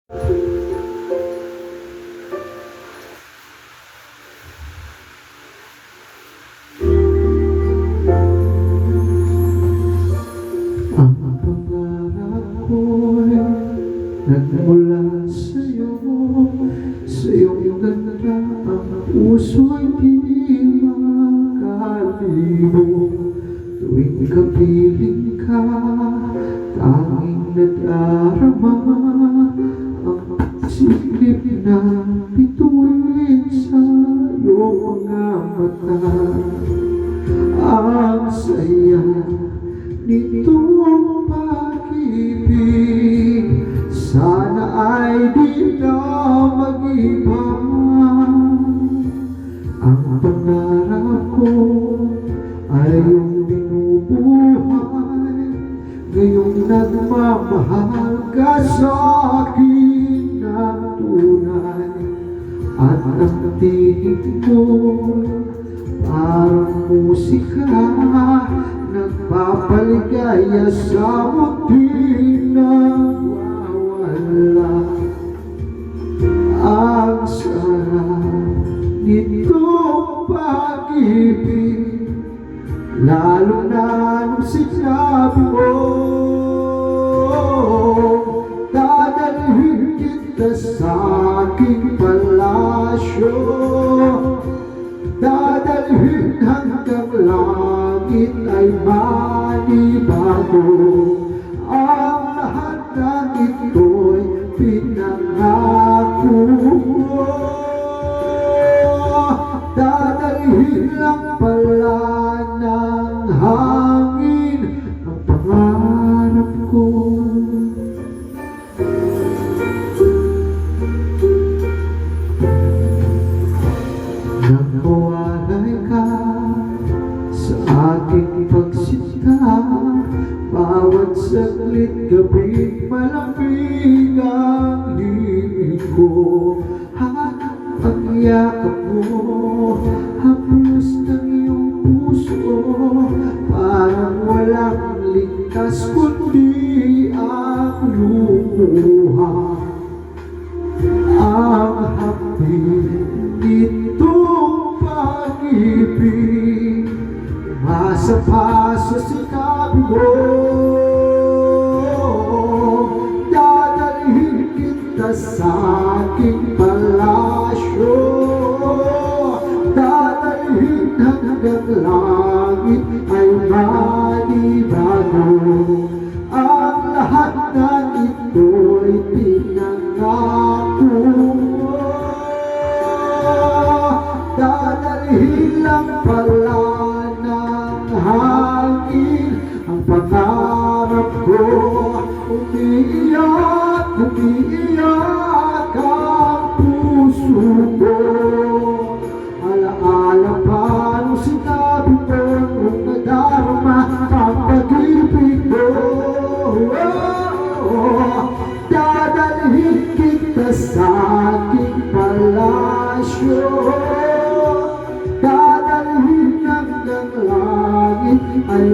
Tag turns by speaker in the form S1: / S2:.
S1: Ang pangarap ko'y nagmula sa'yo, sa iyong ganda ang puso'y di makalibo. Tuwing kapiling ka, tanging nadarama ang silip na bituin sa iyong mga mata. Ang saya nitong pag-ibig, sana ay di na mag-iba. Ang pangarap ko ay iyong binubuhay, ngayong nagmamahal ka sa akin na tunay. At ang tinig mo parang musika, nagpapaligaya sa mundi na wawala. Ang sarap nitong pag-ibig, lalo na nung sinabi mo, dadalhin kita sa aking palasyo, dadalhin hanggang langit ay manibago. Ang lahat ng ito'y pinangako mo, dadalhin lang pala ng hangin ang pangarap ko. Nagpawalay ka sa aking pagsinta, bawat saglit gabing malamig ang himig ko. Ang yakap mo, haplos ng iyong puso, parang walang ligtas kundi ang luha. Ang hapit nitong pag-ibig, umasa sa sinabi mo, dadalhin kita sa aking palasyo, dadalhin hanggang langit ay manibago. Ang lahat ng ito'y pinangako mo, dadalhin lang pala ng hangin ang pangarap ko. Umiiyak, umiiyak ang puso ko, alaala pa nung sinabi mo, nung nadarama ang pag-ibig mo. Dadalhin kita sa aking palasyo, dadalhin hanggang langit ay